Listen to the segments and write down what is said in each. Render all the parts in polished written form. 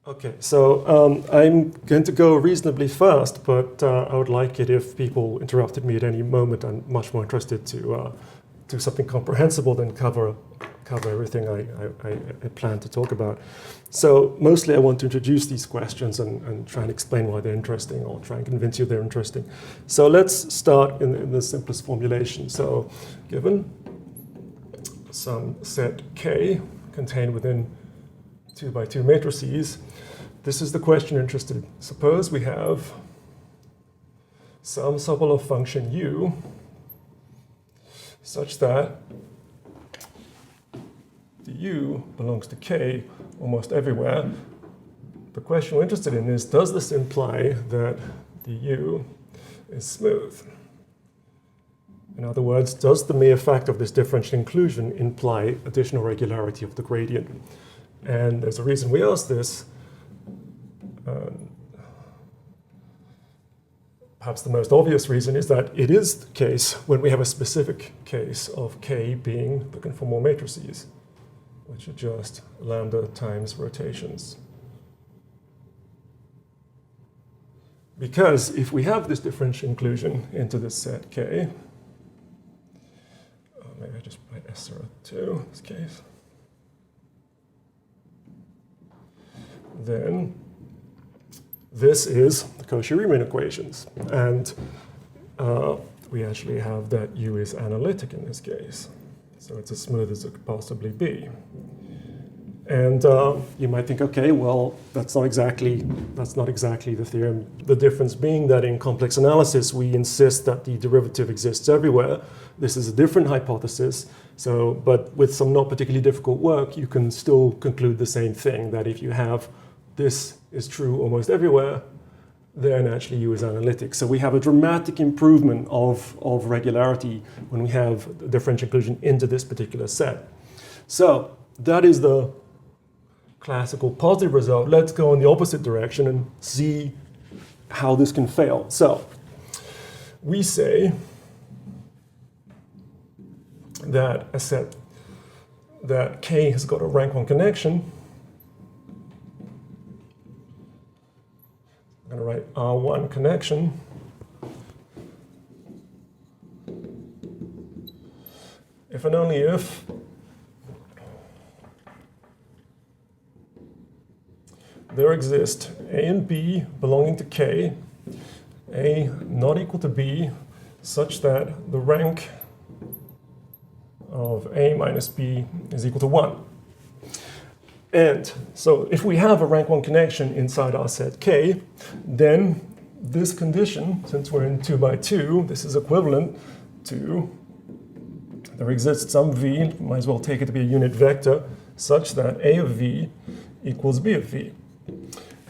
Okay, so I'm going to go reasonably fast, but I would like it if people interrupted me at any moment. I'm much more interested to do something comprehensible than cover everything I plan to talk about. So mostly I want to introduce these questions and try and explain why they're interesting, or try and convince you they're interesting. So let's start in the simplest formulation. So given some set K contained within 2 by 2 matrices, this is the question interested. Suppose we have some Sobolev function U such that the U belongs to K almost everywhere. The question we're interested in is, does this imply that the U is smooth? In other words, does the mere fact of this differential inclusion imply additional regularity of the gradient? And there's a reason we ask this. Perhaps the most obvious reason is that it is the case when we have a specific case of K being the conformal matrices, which are just lambda times rotations. Because if we have this differential inclusion into this set K, maybe I just write S02 in this case, then this is the Cauchy-Riemann equations. And we actually have that U is analytic in this case. So it's as smooth as it could possibly be. And you might think, okay, well, that's not exactly the theorem. The difference being that in complex analysis, we insist that the derivative exists everywhere. This is a different hypothesis. So, but with some not particularly difficult work, you can still conclude the same thing, that if you have this is true almost everywhere, then actually U is analytic. So we have a dramatic improvement of regularity when we have the differential inclusion into this particular set. So that is the classical positive result. Let's go in the opposite direction and see how this can fail. So we say that a set that K has got a rank 1 connection. I'm going to write R1 connection. If and only if there exist A and B belonging to K, A not equal to B, such that the rank of A minus B is equal to 1. And so if we have a rank 1 connection inside our set K, then this condition, since we're in 2 by 2, this is equivalent to there exists some V, might as well take it to be a unit vector, such that A of V equals B of V.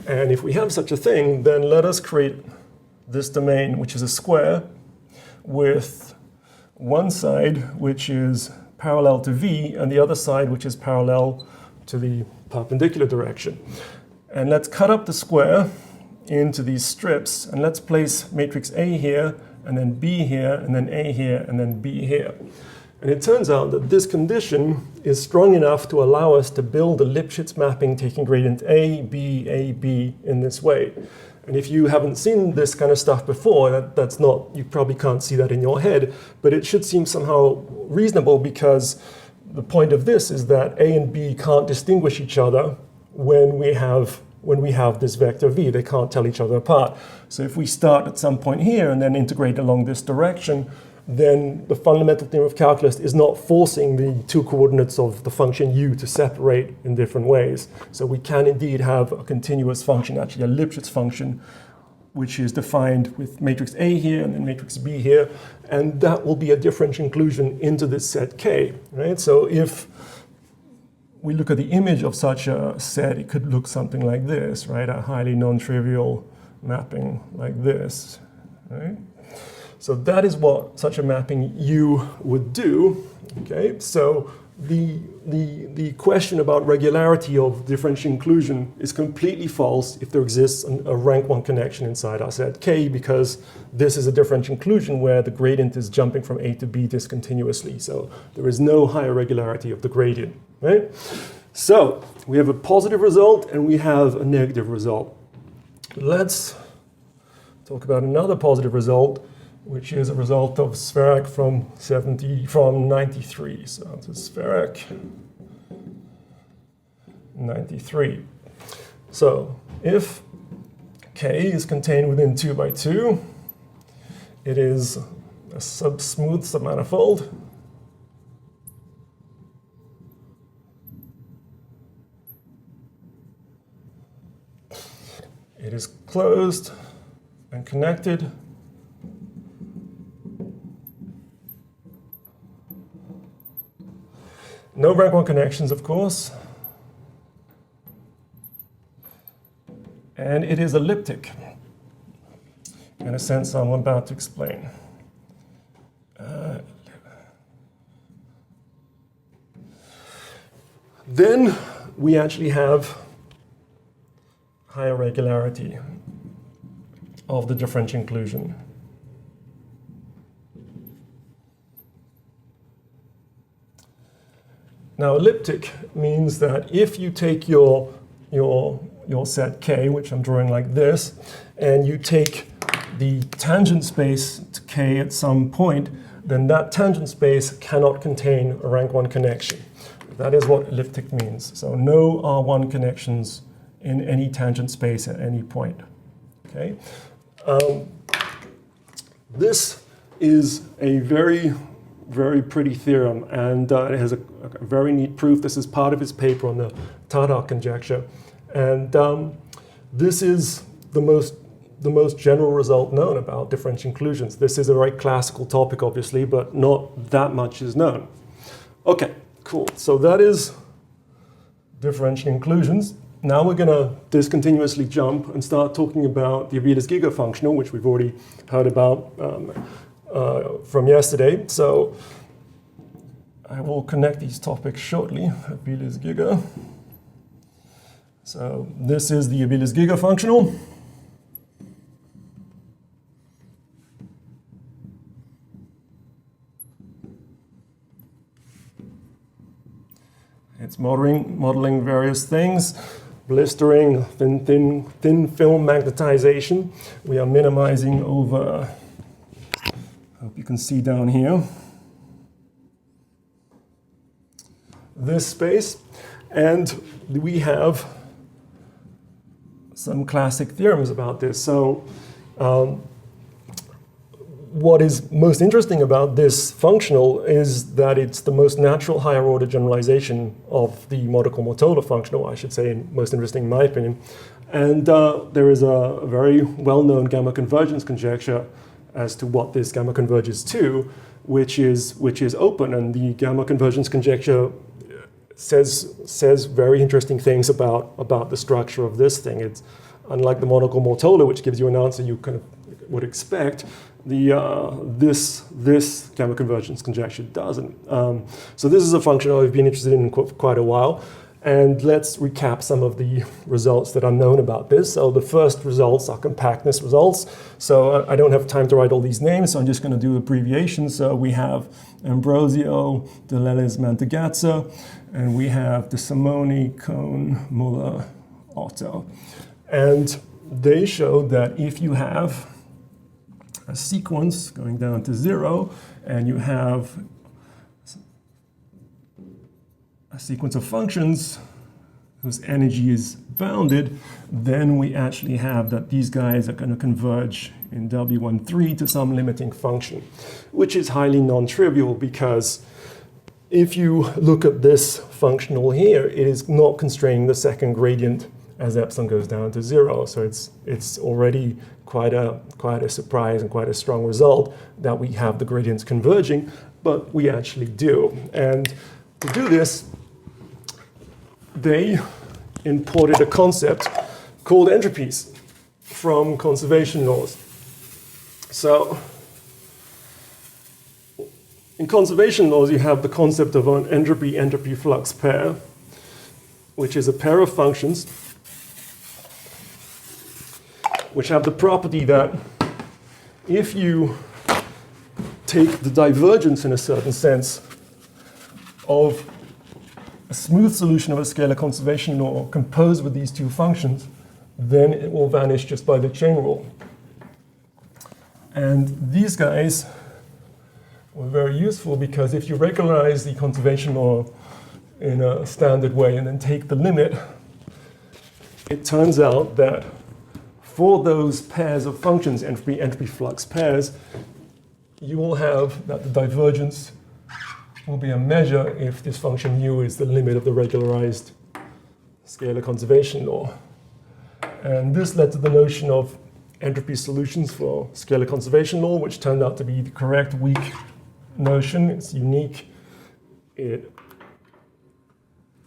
And if we have such a thing, then let us create this domain, which is a square, with one side which is parallel to V, and the other side which is parallel to the perpendicular direction. And let's cut up the square into these strips, and let's place matrix A here, and then B here, and then A here, and then B here. And it turns out that this condition is strong enough to allow us to build a Lipschitz mapping taking gradient A, B in this way. And if you haven't seen this kind of stuff before, that's not, you probably can't see that in your head, but it should seem somehow reasonable, because the point of this is that A and B can't distinguish each other when we have this vector V. They can't tell each other apart. So if we start at some point here and then integrate along this direction, then the fundamental theorem of calculus is not forcing the 2 coordinates of the function U to separate in different ways. So we can indeed have a continuous function, actually a Lipschitz function, which is defined with matrix A here and then matrix B here, and that will be a differential inclusion into this set K, right? So if we look at the image of such a set, it could look something like this, right? A highly non-trivial mapping like this, right? So that is what such a mapping U would do, okay? So the question about regularity of differential inclusion is completely false if there exists a rank 1 connection inside our set K, because this is a differential inclusion where the gradient is jumping from A to B discontinuously. So there is no higher regularity of the gradient, right? So we have a positive result and we have a negative result. Let's talk about another positive result, which is a result of spheric from 93. So it's a spheric 93. So if K is contained within 2 by 2, it is a smooth submanifold. It is closed and connected. No rank 1 connections, of course. And it is elliptic, in a sense I'm about to explain. Then we actually have higher regularity of the differential inclusion. Now, elliptic means that if you take your set K, which I'm drawing like this, and you take the tangent space to K at some point, then that tangent space cannot contain a rank 1 connection. That is what elliptic means. So no R1 connections in any tangent space at any point. Okay. This is a very, very pretty theorem, and it has a very neat proof. This is part of his paper on the Tata conjecture. And this is the most general result known about differential inclusions. This is a very classical topic, obviously, but not that much is known. Okay, cool. So that is differential inclusions. Now we're going to discontinuously jump and start talking about the Aviles Giga functional, which we've already heard about from yesterday. So I will connect these topics shortly. Aviles Giga. So this is the Aviles Giga functional. It's modeling various things. Blistering, thin film magnetization. We are minimizing over, I hope you can see down here, this space. And we have some classic theorems about this. So what is most interesting about this functional is that it's the most natural higher order generalization of the Montecourt-Mortola functional, I should say, and most interesting in my opinion. And there is a very well-known gamma convergence conjecture as to what this gamma converges to, which is open. And the gamma convergence conjecture says very interesting things about the structure of this thing. It's unlike the Montecourt-Mortola, which gives you an answer you kind of would expect. This gamma convergence conjecture doesn't. So this is a function I've been interested in for quite a while. And let's recap some of the results that are known about this. So the first results are compactness results. So I don't have time to write all these names, so I'm just going to do abbreviations. So we have Ambrosio, Deleles, Mantegazza, and we have De Simone, Cohn, Muller, Otto. And they showed that if you have a sequence going down to 0, and you have a sequence of functions whose energy is bounded, then we actually have that these guys are going to converge in W13 to some limiting function, which is highly non-trivial because if you look at this functional here, it is not constraining the second gradient as epsilon goes down to 0. So it's already quite a surprise and quite a strong result that we have the gradients converging, but we actually do. And to do this, they imported a concept called entropies from conservation laws. So in conservation laws, you have the concept of an entropy-entropy flux pair, which is a pair of functions which have the property that if you take the divergence in a certain sense of a smooth solution of a scalar conservation law composed with these two functions, then it will vanish just by the chain rule. And these guys were very useful because if you regularize the conservation law in a standard way and then take the limit, it turns out that for those pairs of functions, entropy flux pairs, you will have that the divergence will be a measure if this function u is the limit of the regularized scalar conservation law. And this led to the notion of entropy solutions for scalar conservation law, which turned out to be the correct weak notion. It's unique. It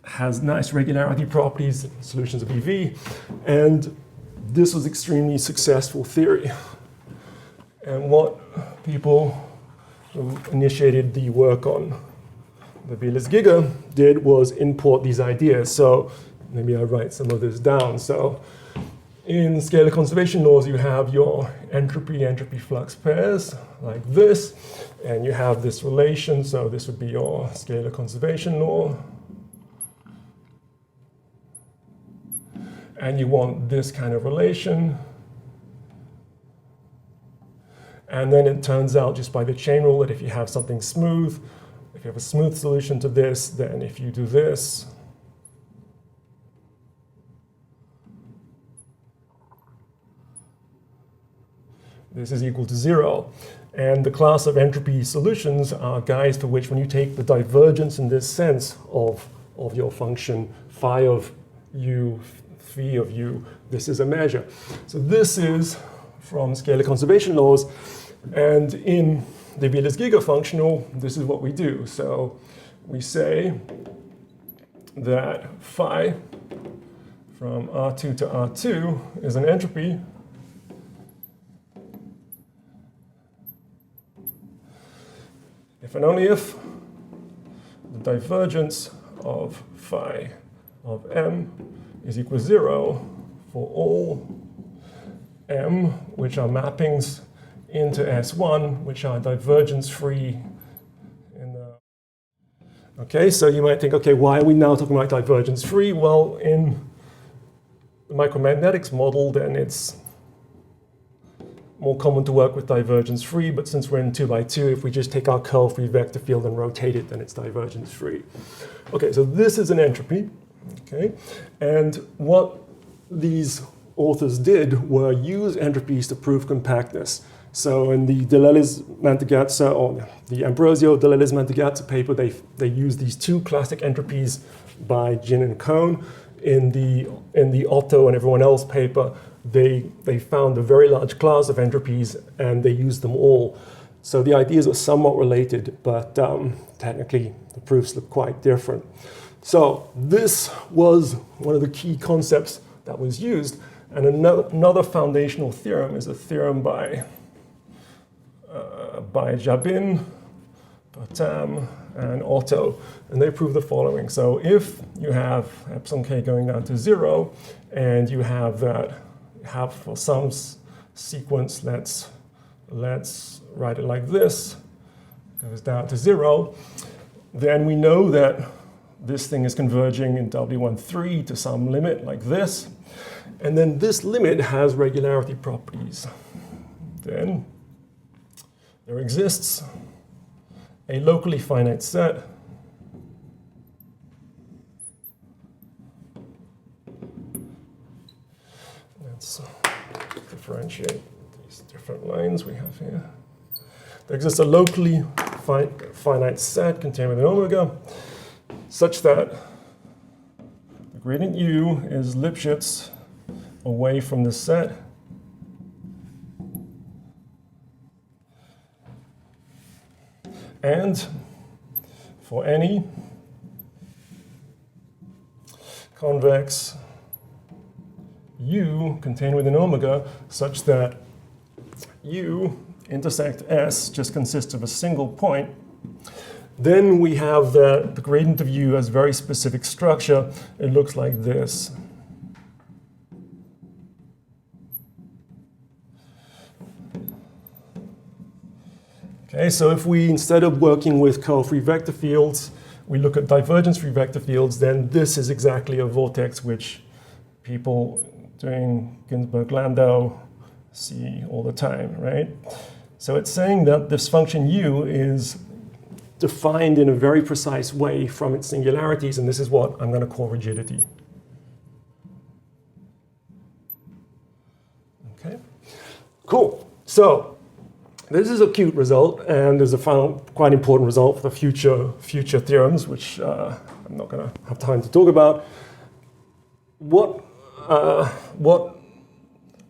has nice regularity properties, solutions of EV, and this was extremely successful theory. And what people who initiated the work on the Aviles Giga did was import these ideas. So maybe I'll write some of this down. So in scalar conservation laws, you have your entropy flux pairs like this, and you have this relation. So this would be your scalar conservation law. And you want this kind of relation. And then it turns out just by the chain rule that if you have something smooth, if you have a smooth solution to this, then if you do this, this is equal to 0. And the class of entropy solutions are guys for which when you take the divergence in this sense of your function phi of u, phi of u, this is a measure. So this is from scalar conservation laws. And in the Aviles Giga functional, this is what we do. So we say that phi from R2 to R2 is an entropy if and only if the divergence of phi of m is equal to 0 for all m, which are mappings into S1, which are divergence-free. Okay, so you might think, okay, why are we now talking about divergence-free? Well, in the micromagnetics model, then it's more common to work with divergence-free, but since we're in 2x2, if we just take our curl-free vector field and rotate it, then it's divergence-free. Okay, so this is an entropy, okay? And what these authors did were use entropies to prove compactness. So in the Deleles-Mantegazza, or the Ambrosio-Deleles-Mantegazza paper, they used these two classic entropies by Jin and Cohn. In the Otto and everyone else paper, they found a very large class of entropies and they used them all. So the ideas are somewhat related, but technically the proofs look quite different. So this was one of the key concepts that was used. And another foundational theorem is a theorem by Jabin, Batam, and Otto, and they prove the following. So if you have epsilon k going down to 0, and you have that, for some sequence, let's write it like this, goes down to 0, then we know that this thing is converging in W13 to some limit like this, and then this limit has regularity properties. Then there exists a locally finite set let's differentiate these different lines we have here. There exists a locally finite set contained within omega such that the gradient u is Lipschitz away from this set. And for any convex u contained within omega such that u intersect S just consists of a single point, then we have that the gradient of u has very specific structure. It looks like this. Okay, so if we, instead of working with curl-free vector fields, we look at divergence-free vector fields, then this is exactly a vortex which people doing Ginzburg-Landau see all the time, right? So it's saying that this function u is defined in a very precise way from its singularities, and this is what I'm going to call rigidity. Okay, cool. So this is a cute result, and there's a final quite important result for the future theorems, which I'm not going to have time to talk about. What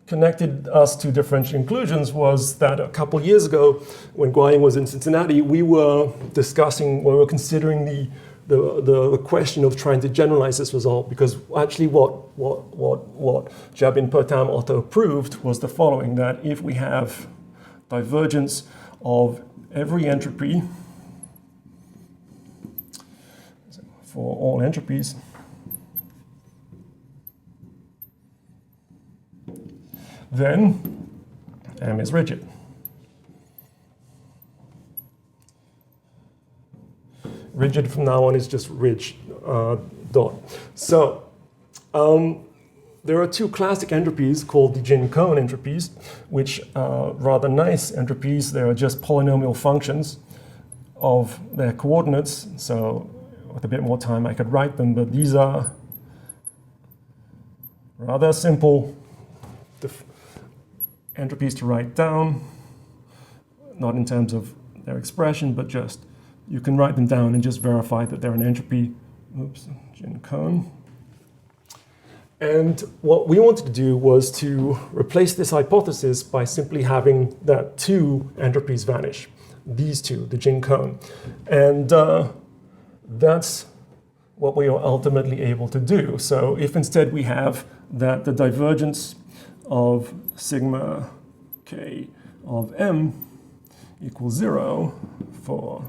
connected us to differential inclusions was that a couple years ago, when Guanying was in Cincinnati, we were considering the question of trying to generalize this result, because actually what Jabin, Pertam, Otto proved was the following: that if we have divergence of every entropy for all entropies, then M is rigid. Rigid from now on is just ridge dot. So there are two classic entropies called the Jin-Cohn entropies, which are rather nice entropies. They are just polynomial functions of their coordinates. So with a bit more time I could write them, but these are rather simple entropies to write down, not in terms of their expression, but just you can write them down and just verify that they're an entropy. Oops, Jin-Cohn. And what we wanted to do was to replace this hypothesis by simply having that two entropies vanish, these two, the Jin-Cohn. And that's what we are ultimately able to do. So if instead we have that the divergence of sigma k of m equals 0 for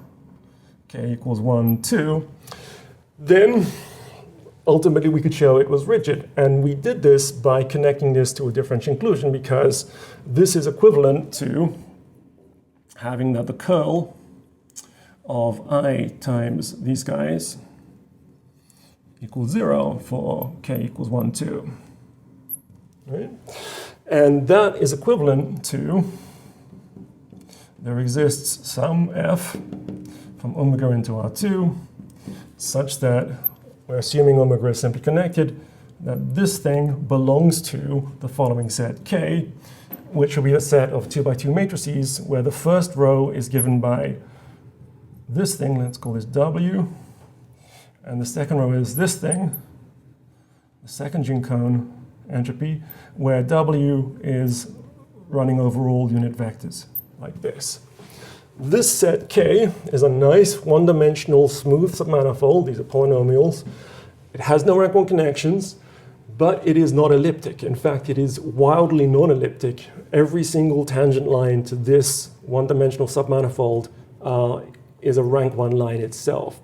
k equals 1, 2, then ultimately we could show it was rigid. And we did this by connecting this to a differential inclusion, because this is equivalent to having that the curl of I times these guys equals 0 for k equals 1, 2. Right? And that is equivalent to, there exists some f from omega into R2 such that we're assuming omega is simply connected, that this thing belongs to the following set K, which will be a set of 2 by 2 matrices where the first row is given by this thing, let's call this W, and the second row is this thing, the second Jin-Cohn entropy, where W is running over all unit vectors, like this. This set K is a nice one-dimensional smooth submanifold. These are polynomials. It has no rank 1 connections, but it is not elliptic. In fact, it is wildly non-elliptic. Every single tangent line to this one-dimensional submanifold is a rank 1 line itself.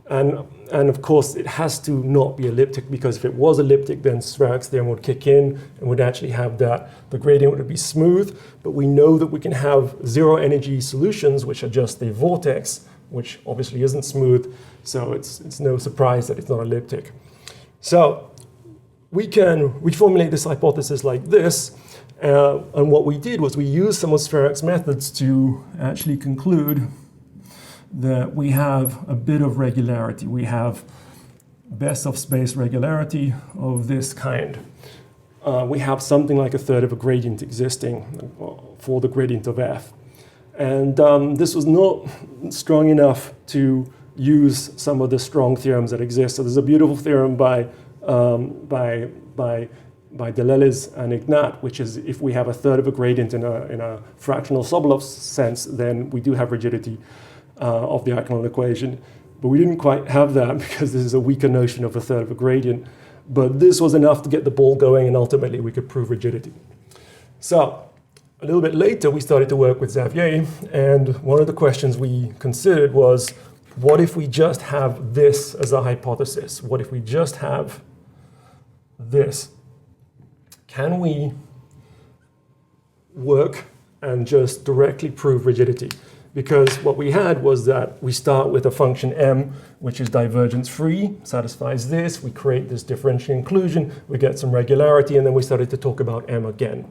And of course, it has to not be elliptic, because if it was elliptic, then Svarac's theorem would kick in and would actually have that the gradient would be smooth. But we know that we can have zero energy solutions, which are just the vortex, which obviously isn't smooth. So it's no surprise that it's not elliptic. So we formulate this hypothesis like this. And what we did was we used some of Svarac's methods to actually conclude that we have a bit of regularity. We have best of space regularity of this kind. We have something like a third of a gradient existing for the gradient of f. And this was not strong enough to use some of the strong theorems that exist. So there's a beautiful theorem by Deleuze and Ignat, which is if we have a third of a gradient in a fractional Sobolev sense, then we do have rigidity of the Acklin equation. But we didn't quite have that because this is a weaker notion of a third of a gradient. But this was enough to get the ball going, and ultimately we could prove rigidity. So a little bit later, we started to work with Xavier, and one of the questions we considered was, what if we just have this as a hypothesis? What if we just have this? Can we work and just directly prove rigidity? because what we had was that we start with a function m, which is divergence-free, satisfies this, we create this differential inclusion, we get some regularity, and then we started to talk about m again.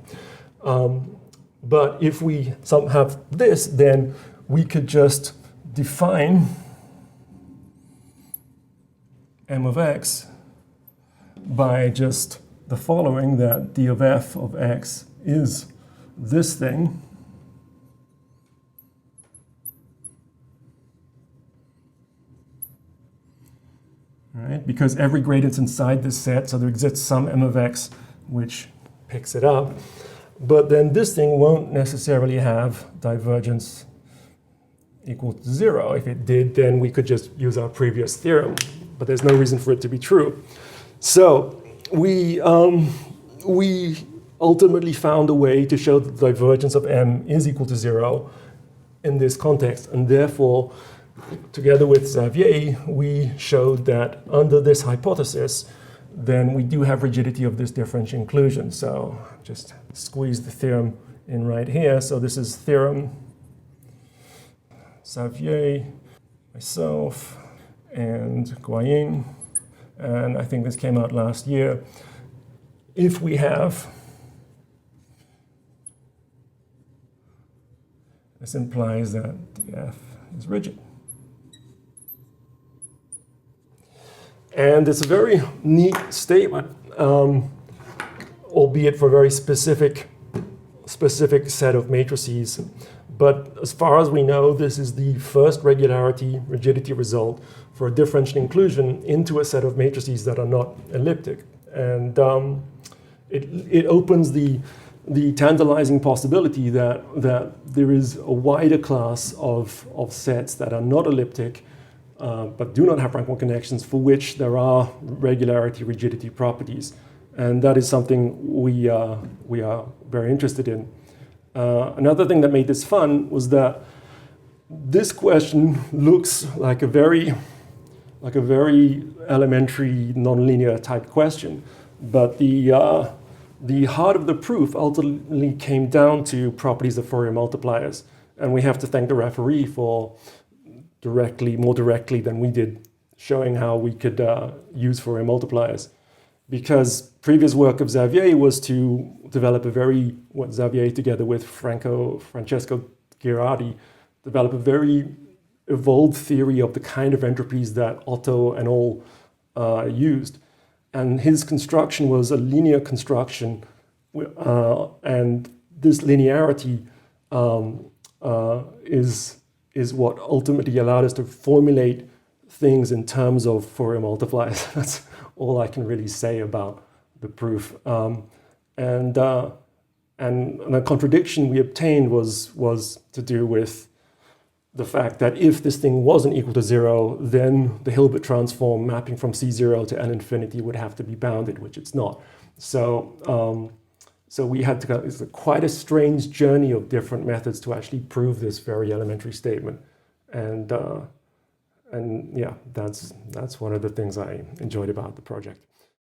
But if we have this, then we could just define m of x by just the following, that d of f of x is this thing, right? Because every gradient's inside this set, so there exists some m of x which picks it up. But then this thing won't necessarily have divergence equal to 0. If it did, then we could just use our previous theorem, but there's no reason for it to be true. So we ultimately found a way to show that the divergence of m is equal to 0 in this context, and therefore, together with Xavier, we showed that under this hypothesis, then we do have rigidity of this differential inclusion. So just squeeze the theorem in right here. So this is theorem, Xavier, myself, and Guanying, and I think this came out last year. If we have, this implies that df is rigid. And it's a very neat statement, albeit for a very specific set of matrices. But as far as we know, this is the first rigidity result for a differential inclusion into a set of matrices that are not elliptic. And it opens the tantalizing possibility that there is a wider class of sets that are not elliptic, but do not have rank 1 connections, for which there are rigidity properties. And that is something we are very interested in. Another thing that made this fun was that this question looks like a very elementary nonlinear type question, but the heart of the proof ultimately came down to properties of Fourier multipliers, and we have to thank the referee for more directly than we did, showing how we could use Fourier multipliers. Because previous work of Xavier was to develop what Xavier together with Francesco Ghirardi, develop a very evolved theory of the kind of entropies that Otto and all used. And his construction was a linear construction, and this linearity is what ultimately allowed us to formulate things in terms of Fourier multipliers. That's all I can really say about the proof. And the contradiction we obtained was to do with the fact that if this thing wasn't equal to 0, then the Hilbert transform mapping from C0 to L infinity would have to be bounded, which it's not. So we had to go, it's quite a strange journey of different methods to actually prove this very elementary statement. And yeah, that's one of the things I enjoyed about the project.